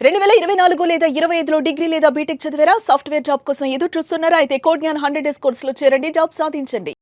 2024 లేదా 25లో డిగ్రీ లేదా బీటెక్ చదివారా? సాఫ్ట్‌వేర్ జాబ్ కోసం ఎదురు చూస్తున్నారా? అయితే కోడ్ జ్ఞాన్ 100 డేస్ కోర్సులో చేరండి. జాబ్ సాధించండి.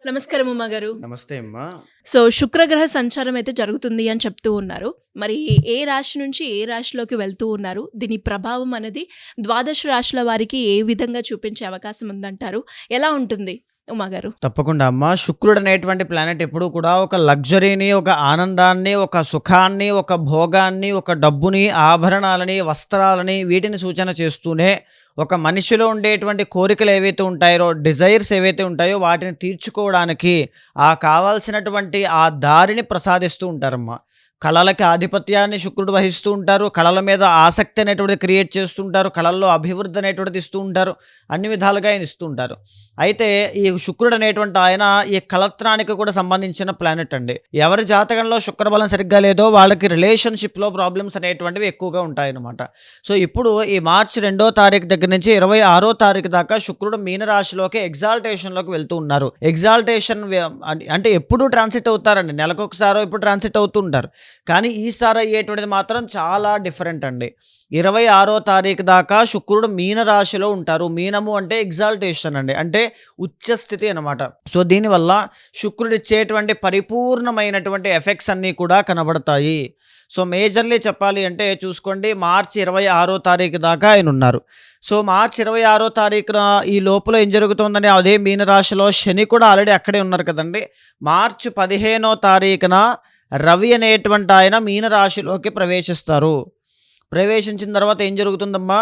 నమస్కారం ఉమా గారు. నమస్తే అమ్మా. సో, శుక్రగ్రహ సంచారం అయితే జరుగుతుంది అని చెప్తూ ఉన్నారు. మరి ఏ రాశి నుంచి ఏ రాశిలోకి వెళ్తూ ఉన్నారు? దీని ప్రభావం అనేది ద్వాదశ రాశుల వారికి ఏ విధంగా చూపించే అవకాశం ఉందంటారు? ఎలా ఉంటుంది ఉమా గారు? తప్పకుండా అమ్మా. శుక్రుడు అనేటువంటి ప్లానెట్ ఎప్పుడూ కూడా ఒక లగ్జరీని, ఒక ఆనందాన్ని, ఒక సుఖాన్ని, ఒక భోగాన్ని, ఒక డబ్బుని, ఆభరణాలని, వస్త్రాలని వీటిని సూచన చేస్తూనే ఒక మనిషిలో ఉండేటువంటి కోరికలు ఏవైతే ఉంటాయో, డిజైర్స్ ఏవైతే ఉంటాయో వాటిని తీర్చుకోవడానికి కావాల్సినటువంటి ఆ దారిని ప్రసాదిస్తూ ఉంటారమ్మా. కళలకి ఆధిపత్యాన్ని శుక్రుడు వహిస్తూ ఉంటారు. కళల మీద ఆసక్తి అనేటువంటిది క్రియేట్ చేస్తూ ఉంటారు. కళల్లో అభివృద్ధి అనేటువంటిది ఇస్తూ ఉంటారు. అన్ని విధాలుగా ఆయన ఇస్తూ ఉంటారు. అయితే ఈ శుక్రుడు అనేటువంటి ఆయన ఈ కళత్రానికి కూడా సంబంధించిన ప్లానెట్ అండి. ఎవరి జాతకంలో శుక్రబలం సరిగ్గా లేదో వాళ్ళకి రిలేషన్షిప్‌లో ప్రాబ్లమ్స్ అనేటువంటివి ఎక్కువగా ఉంటాయన్నమాట. సో, ఇప్పుడు ఈ మార్చి 2వ తారీఖు దగ్గర నుంచి 26వ తారీఖు దాకా శుక్రుడు మీనరాశిలోకి ఎగ్జాల్టేషన్‌లోకి వెళ్తూ ఉన్నారు. ఎగ్జాల్టేషన్ అంటే ఎప్పుడూ ట్రాన్సిట్ అవుతారండి. నెలకొకసారో ఇప్పుడు ట్రాన్సిట్ అవుతూ ఉంటారు. కానీ ఈసారి అయ్యేటువంటిది మాత్రం చాలా డిఫరెంట్ అండి. 26వ తారీఖు దాకా శుక్రుడు మీన రాశిలో ఉంటారు. మీనము అంటే ఎగ్జాల్టేషన్ అండి. అంటే ఉచ్చ స్థితి అనమాట. సో, దీనివల్ల శుక్రుడు ఇచ్చేటువంటి పరిపూర్ణమైనటువంటి ఎఫెక్ట్స్ అన్నీ కూడా కనబడతాయి. సో, మేజర్లీ చెప్పాలి అంటే చూసుకోండి, మార్చి 26వ తారీఖు దాకా ఆయన ఉన్నారు. సో, మార్చి 26వ తారీఖున ఈ లోపల ఏం జరుగుతుందని అదే మీనరాశిలో శని కూడా ఆల్రెడీ అక్కడే ఉన్నారు కదండి. మార్చి 15వ తారీఖున రవి అనేటువంటి ఆయన మీనరాశిలోకి ప్రవేశిస్తారు. ప్రవేశించిన తర్వాత ఏం జరుగుతుందమ్మా,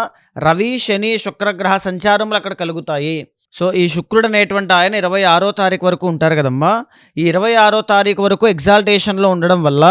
రవి శని శుక్రగ్రహ సంచారములు అక్కడ కలుగుతాయి. సో, ఈ శుక్రుడు అనేటువంటి ఆయన 26వ తారీఖు వరకు ఉంటారు కదమ్మా. ఈ 26వ తారీఖు వరకు ఎగ్జాల్టేషన్లో ఉండడం వల్ల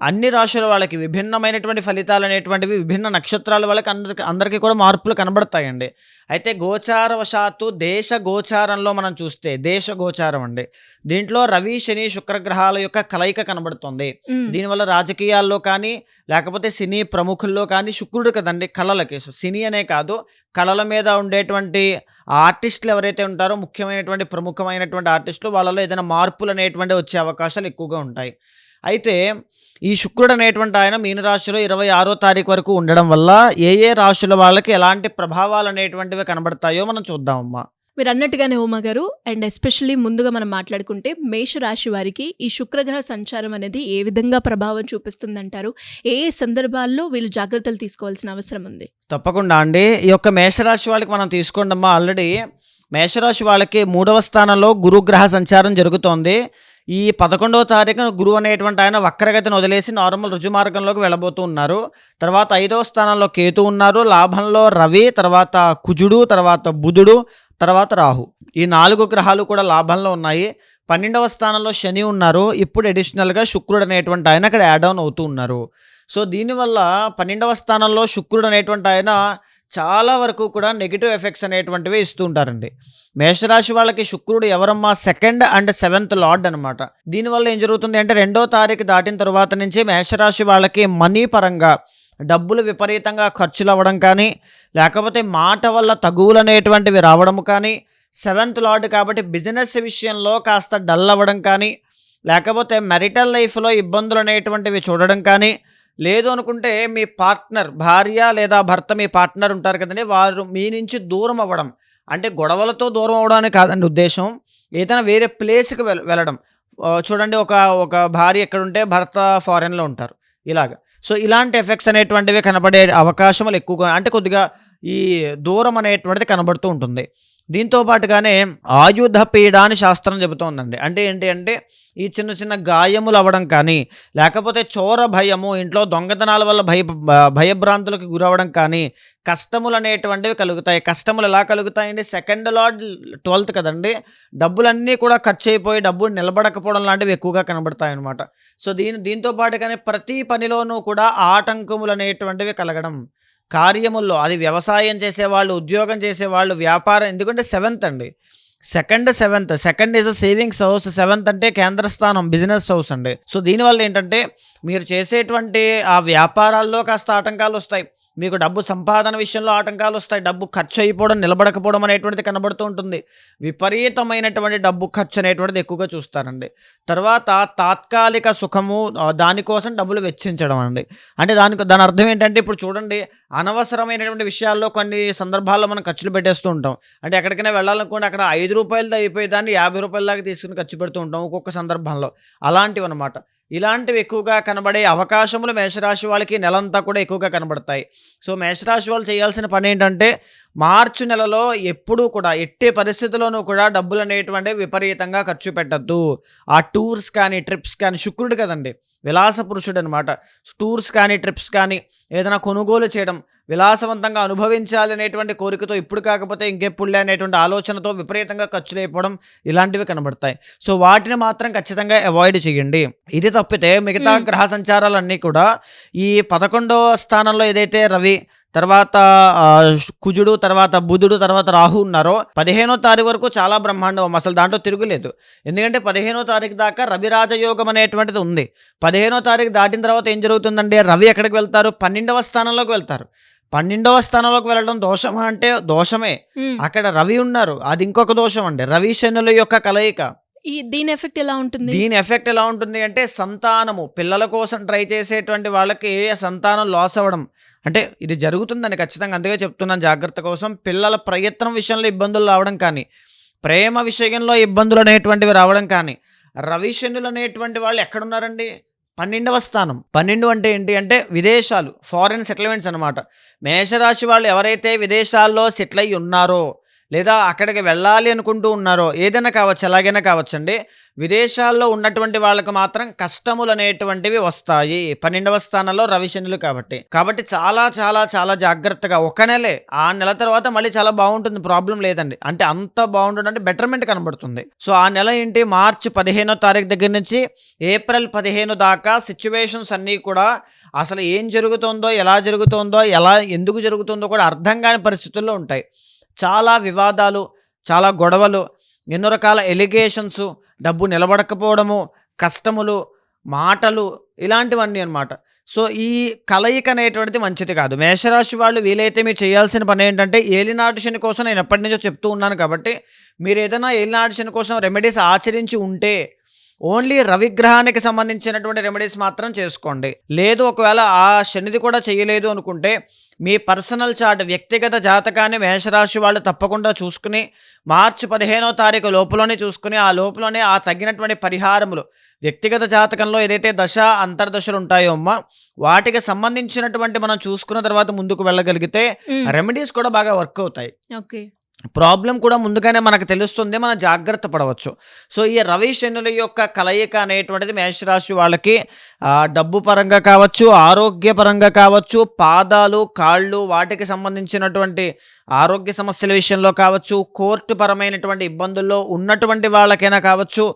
అన్ని రాశుల వాళ్ళకి విభిన్నమైనటువంటి ఫలితాలు అనేటువంటివి, విభిన్న నక్షత్రాల వాళ్ళకి అందరికీ కూడా మార్పులు కనబడతాయండి. అయితే గోచారవశాత్తు దేశ గోచారంలో మనం చూస్తే, దేశ గోచారం అండి, దీంట్లో రవి శని శుక్రగ్రహాల యొక్క కలయిక కనబడుతుంది. దీనివల్ల రాజకీయాల్లో కానీ లేకపోతే సినీ ప్రముఖుల్లో కానీ శుక్రుడు కదండి కళలకి. సినీ అనే కాదు, కళల మీద ఉండేటువంటి ఆర్టిస్టులు ఎవరైతే ఉంటారో, ముఖ్యమైనటువంటి ప్రముఖమైనటువంటి ఆర్టిస్టులు, వాళ్ళలో ఏదైనా మార్పులు అనేటువంటి వచ్చే అవకాశాలు ఎక్కువగా ఉంటాయి. అయితే ఈ శుక్రుడు అనేటువంటి ఆయన మీనరాశిలో 26వ తారీఖు వరకు ఉండడం వల్ల ఏ రాశుల వాళ్ళకి ఎలాంటి ప్రభావాలు అనేటువంటివి కనబడతాయో మనం చూద్దామమ్మా. మీరు అన్నట్టుగానే ఉమా గారు, అండ్ ఎస్పెషల్లీ ముందుగా మనం మాట్లాడుకుంటే మేషరాశి వారికి ఈ శుక్రగ్రహ సంచారం అనేది ఏ విధంగా ప్రభావం చూపిస్తుందంటారు? ఏ ఏ సందర్భాల్లో వీళ్ళు జాగ్రత్తలు తీసుకోవాల్సిన అవసరం ఉంది? తప్పకుండా అండి. ఈ యొక్క మేషరాశి వాళ్ళకి మనం తీసుకోండమ్మా. ఆల్రెడీ మేషరాశి వాళ్ళకి 3వ స్థానంలో గురుగ్రహ సంచారం జరుగుతోంది. ఈ 11వ తారీఖున గురువు అనేటువంటి ఆయన వక్రగతిని వదిలేసి నార్మల్ రుజుమార్గంలోకి వెళ్ళబోతూ ఉన్నారు. తర్వాత 5వ స్థానంలో కేతు ఉన్నారు, లాభంలో రవి, తర్వాత కుజుడు, తర్వాత బుధుడు, తర్వాత రాహు. ఈ 4 గ్రహాలు కూడా లాభంలో ఉన్నాయి. 12వ స్థానంలో శని ఉన్నారు. ఇప్పుడు అడిషనల్గా శుక్రుడు అనేటువంటి ఆయన అక్కడ యాడ్ ఆన్ అవుతూ ఉన్నారు. సో, దీనివల్ల 12వ స్థానంలో శుక్రుడు అనేటువంటి ఆయన చాలా వరకు కూడా నెగిటివ్ ఎఫెక్ట్స్ అనేటువంటివి ఇస్తూ ఉంటారండి. మేషరాశి వాళ్ళకి శుక్రుడు ఎవరమ్మా, 2nd అండ్ 7th లార్డ్ అనమాట. దీనివల్ల ఏం జరుగుతుంది అంటే 2వ తారీఖు దాటిన తర్వాత నుంచి మేషరాశి వాళ్ళకి మనీ పరంగా డబ్బులు విపరీతంగా ఖర్చులు అవ్వడం కానీ, లేకపోతే మాట వల్ల తగువులు అనేటువంటివి రావడం కానీ, 7th లార్డ్ కాబట్టి బిజినెస్ విషయంలో కాస్త డల్ అవ్వడం కానీ, లేకపోతే మెరిటల్ లైఫ్లో ఇబ్బందులు అనేటువంటివి చూడడం కానీ, లేదు అనుకుంటే మీ పార్ట్నర్, భార్య లేదా భర్త, మీ పార్ట్నర్ ఉంటారు కదండి, వారు మీ నుంచి దూరం అవ్వడం. అంటే గొడవలతో దూరం అవ్వడానికి కాదండి ఉద్దేశం, ఏదైనా వేరే ప్లేస్కి వెళ్ళడం. చూడండి, ఒక ఒక భార్య ఎక్కడుంటే భర్త ఫారెన్లో ఉంటారు, ఇలాగ. సో, ఇలాంటి ఎఫెక్ట్స్ అనేటువంటివి కనబడే అవకాశములు ఎక్కువగా, అంటే కొద్దిగా ఈ దూరం అనేటువంటిది కనబడుతూ ఉంటుంది. దీంతో పాటుగానే ఆయుధ పీడ అని శాస్త్రం చెబుతోందండి. అంటే ఏంటి అంటే ఈ చిన్న చిన్న గాయములు అవ్వడం కానీ, లేకపోతే చోర భయము, ఇంట్లో దొంగతనాల వల్ల భయభ్రాంతులకు గురవడం కానీ, కష్టములు అనేటువంటివి కలుగుతాయి. కష్టములు ఎలా కలుగుతాయండి? 2nd లార్డ్ 12th కదండి, డబ్బులన్నీ కూడా ఖర్చు అయిపోయి డబ్బు నిలబడకపోవడం లాంటివి ఎక్కువగా కనబడతాయి అన్నమాట. సో, దీంతో పాటుగానే ప్రతి పనిలోనూ కూడా ఆటంకములు అనేటువంటివి కలగడం. కార్యముల్లో, అది వ్యవసాయం చేసేవాళ్ళు, ఉద్యోగం చేసేవాళ్ళు, వ్యాపారం, ఎందుకంటే 7th అండి. Second seventh, second is a savings house, seventh అంటే కేంద్ర స్థానం, బిజినెస్ హౌస్ అండి. సో దీనివల్ల ఏంటంటే మీరు చేసేటువంటి ఆ వ్యాపారాల్లో కాస్త ఆటంకాలు వస్తాయి, మీకు డబ్బు సంపాదన విషయంలో ఆటంకాలు వస్తాయి, డబ్బు ఖర్చు అయిపోవడం, నిలబడకపోవడం అనేటువంటిది కనబడుతూ ఉంటుంది. విపరీతమైనటువంటి డబ్బు ఖర్చు అనేటువంటిది ఎక్కువగా చూస్తారండి. తర్వాత తాత్కాలిక సుఖము, దానికోసం డబ్బులు వెచ్చించడం అండి. అంటే దాని అర్థం ఏంటంటే ఇప్పుడు చూడండి, అనవసరమైనటువంటి విషయాల్లో కొన్ని సందర్భాల్లో మనం ఖర్చులు పెట్టేస్తూ ఉంటాం. అంటే ఎక్కడికైనా వెళ్ళాలనుకోండి, అక్కడ 5 రూపాయలతో అయిపోయి దాన్ని 50 రూపాయల దాకా తీసుకుని ఖర్చు పెడుతూ ఉంటాం ఒక్కొక్క సందర్భంలో. అలాంటివి అనమాట. ఇలాంటివి ఎక్కువగా కనబడే అవకాశములు మేషరాశి వాళ్ళకి నెలంతా కూడా ఎక్కువగా కనబడతాయి. సో మేషరాశి వాళ్ళు చేయాల్సిన పని ఏంటంటే మార్చి నెలలో ఎప్పుడూ కూడా ఎట్టి పరిస్థితుల్లోనూ కూడా డబ్బులు అనేటువంటివి విపరీతంగా ఖర్చు పెట్టద్దు. ఆ టూర్స్ కానీ ట్రిప్స్ కానీ, శుక్రుడు కదండి విలాస పురుషుడు అనమాట. టూర్స్ కానీ ట్రిప్స్ కానీ ఏదైనా కొనుగోలు చేయడం, విలాసవంతంగా అనుభవించాలి అనేటువంటి కోరికతో ఇప్పుడు కాకపోతే ఇంకెప్పుడులే అనేటువంటి ఆలోచనతో విపరీతంగా ఖర్చులు అయిపోవడం ఇలాంటివి కనబడతాయి. సో వాటిని మాత్రం ఖచ్చితంగా అవాయిడ్ చేయండి. ఇది తప్పితే మిగతా గ్రహ సంచారాలన్నీ కూడా ఈ 11వ స్థానంలో ఏదైతే రవి, తర్వాత కుజుడు, తర్వాత బుధుడు, తర్వాత రాహు ఉన్నారో 15వ తారీఖు వరకు చాలా బ్రహ్మాండం, అసలు దాంట్లో తిరుగులేదు. ఎందుకంటే 15వ తారీఖు దాకా రవి రాజయోగం అనేటువంటిది ఉంది. 15వ తారీఖు దాటిన తర్వాత ఏం జరుగుతుందండి, రవి ఎక్కడికి వెళ్తారు, 12వ స్థానంలోకి వెళ్తారు. 12వ స్థానంలోకి వెళ్ళడం దోషమా అంటే దోషమే. అక్కడ రవి ఉన్నారు, అది ఇంకొక దోషం అండి. రవి శనుల యొక్క కలయిక. దీని ఎఫెక్ట్ ఎలా ఉంటుంది? దీని ఎఫెక్ట్ ఎలా ఉంటుంది అంటే సంతానము, పిల్లల కోసం ట్రై చేసేటువంటి వాళ్ళకి సంతానం లాస్ అవ్వడం, అంటే ఇది జరుగుతుందని ఖచ్చితంగా అందుకే చెప్తున్నాను జాగ్రత్త కోసం. పిల్లల ప్రయత్నం విషయంలో ఇబ్బందులు రావడం కానీ, ప్రేమ విషయంలో ఇబ్బందులు అనేటువంటివి రావడం కానీ. రవి శనులు అనేటువంటి వాళ్ళు ఎక్కడున్నారండి, 12వ స్థానం. 12 అంటే ఏంటి అంటే విదేశాలు, ఫారెన్ సెటిల్మెంట్స్ అనమాట. మేషరాశి వాళ్ళు ఎవరైతే విదేశాల్లో సెటిల్ అయ్యి ఉన్నారో లేదా అక్కడికి వెళ్ళాలి అనుకుంటూ ఉన్నారో, ఏదైనా కావచ్చు, ఎలాగైనా కావచ్చండి, విదేశాల్లో ఉన్నటువంటి వాళ్ళకి మాత్రం కష్టములు అనేటువంటివి వస్తాయి. 12వ స్థానంలో రవి శనులు కాబట్టి చాలా చాలా చాలా జాగ్రత్తగా. ఒక నెలే, ఆ నెల తర్వాత మళ్ళీ చాలా బాగుంటుంది, ప్రాబ్లం లేదండి. అంటే అంత బాగుంటుంది అంటే బెటర్మెంట్ కనబడుతుంది. సో ఆ నెల ఏంటి, మార్చి 15వ తారీఖు దగ్గర నుంచి ఏప్రిల్ 15 దాకా సిచ్యువేషన్స్ అన్నీ కూడా అసలు ఏం జరుగుతుందో, ఎలా జరుగుతుందో, ఎందుకు జరుగుతుందో కూడా అర్థం కాని పరిస్థితుల్లో ఉంటాయి. చాలా వివాదాలు, చాలా గొడవలు, ఎన్నో రకాల ఎలిగేషన్స్, డబ్బు నిలబడకపోవడము, కష్టములు, మాటలు, ఇలాంటివన్నీ అన్నమాట. సో ఈ కలయిక అనేటువంటిది మంచిది కాదు. మేషరాశి వాళ్ళు వీలైతే మీరు చేయాల్సిన పని ఏంటంటే, ఏలినాటి శని కోసం నేను ఎప్పటి నుంచో చెప్తూ ఉన్నాను కాబట్టి, మీరు ఏదైనా ఏలినాటి శని కోసం రెమెడీస్ ఆచరించి ఉంటే ఓన్లీ రవిగ్రహానికి సంబంధించినటువంటి రెమెడీస్ మాత్రం చేసుకోండి. లేదు ఒకవేళ ఆ శనిది కూడా చేయలేదు అనుకుంటే మీ పర్సనల్ చార్ట్, వ్యక్తిగత జాతకాన్ని మేషరాశి వాళ్ళు తప్పకుండా చూసుకుని మార్చి 15వ తారీఖు లోపలనే చూసుకుని ఆ లోపలనే ఆ తగినటువంటి పరిహారములు, వ్యక్తిగత జాతకంలో ఏదైతే దశ అంతర్దశలు ఉంటాయో అమ్మ, వాటికి సంబంధించినటువంటి మనం చూసుకున్న తర్వాత ముందుకు వెళ్ళగలిగితే రెమెడీస్ కూడా బాగా వర్క్ అవుతాయి. ఓకే. ప్రాబ్లం కూడా ముందుగానే మనకు తెలుస్తుంది, మనం జాగ్రత్త పడవచ్చు. సో ఈ రవి శనుల యొక్క కలయిక అనేటువంటిది మేషరాశి వాళ్ళకి డబ్బు పరంగా కావచ్చు, ఆరోగ్యపరంగా కావచ్చు, పాదాలు, కాళ్ళు, వాటికి సంబంధించినటువంటి ఆరోగ్య సమస్యల విషయంలో కావచ్చు, కోర్టు పరమైనటువంటి ఇబ్బందుల్లో ఉన్నటువంటి వాళ్ళకైనా కావచ్చు,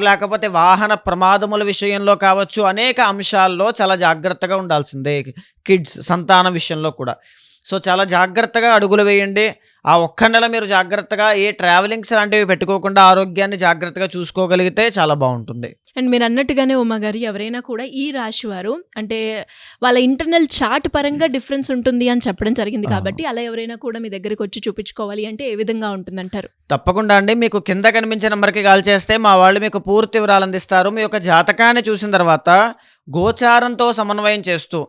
లేకపోతే వాహన ప్రమాదముల విషయంలో కావచ్చు, అనేక అంశాల్లో చాలా జాగ్రత్తగా ఉండాల్సిందే. కిడ్స్, సంతానం విషయంలో కూడా. సో చాలా జాగ్రత్తగా అడుగులు వేయండి. ఆ ఒక్క నెల మీరు జాగ్రత్తగా ఏ ట్రావెలింగ్స్ లాంటివి పెట్టుకోకుండా ఆరోగ్యాన్ని జాగ్రత్తగా చూసుకోగలిగితే చాలా బాగుంటుంది. అండ్ మీరు అన్నట్టుగానే ఉమాగారు, ఎవరైనా కూడా ఈ రాశి వారు అంటే వాళ్ళ ఇంటర్నల్ చార్ట్ పరంగా డిఫరెన్స్ ఉంటుంది అని చెప్పడం జరిగింది కాబట్టి, అలా ఎవరైనా కూడా మీ దగ్గరికి వచ్చి చూపించుకోవాలి అంటే ఏ విధంగా ఉంటుందంటారు? తప్పకుండా అండి. మీకు కింద కనిపించే నెంబర్కి కాల్ చేస్తే మా వాళ్ళు మీకు పూర్తి వివరాలు అందిస్తారు. మీ యొక్క జాతకాన్ని చూసిన తర్వాత గోచారంతో సమన్వయం చేస్తూ,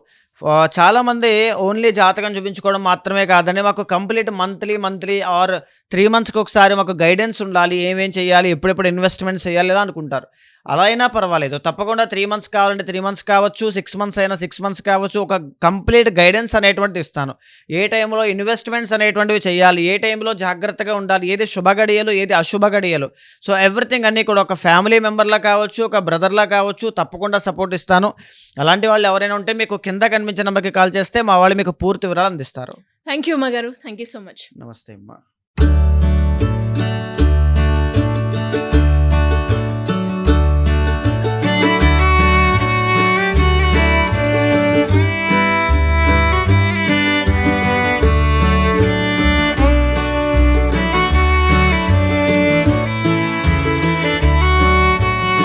చాలామంది ఓన్లీ జాతకం చూపించుకోవడం మాత్రమే కాదండి, మాకు కంప్లీట్ మంత్లీ ఆర్ 3 మంత్స్కి ఒకసారి మాకు గైడెన్స్ ఉండాలి, ఏమేం చేయాలి, ఎప్పుడెప్పుడు ఇన్వెస్ట్మెంట్స్ చేయాలి ఇలా అనుకుంటారు. అలా అయినా పర్వాలేదు, తప్పకుండా 3 మంత్స్ కావాలంటే 3 మంత్స్ కావచ్చు, 6 మంత్స్ అయినా 6 మంత్స్ కావచ్చు, ఒక కంప్లీట్ గైడెన్స్ అనేటువంటిది ఇస్తాను. ఏ టైంలో ఇన్వెస్ట్మెంట్స్ అనేటువంటివి చేయాలి, ఏ టైంలో జాగ్రత్తగా ఉండాలి, ఏది శుభ గడియలు, ఏది అశుభ గడియలు, సో ఎవ్రీథింగ్ అన్నీ కూడా ఒక ఫ్యామిలీ మెంబర్లా కావచ్చు, ఒక బ్రదర్లా కావచ్చు, తప్పకుండా సపోర్ట్ ఇస్తాను. అలాంటి వాళ్ళు ఎవరైనా ఉంటే మీకు కింద కనిపించే నెంబర్కి కాల్ చేస్తే మా వాళ్ళు మీకు పూర్తి వివరాలు అందిస్తారు. థ్యాంక్ యూ ఉమాగారు, థ్యాంక్ యూ సో మచ్. నమస్తే అమ్మా.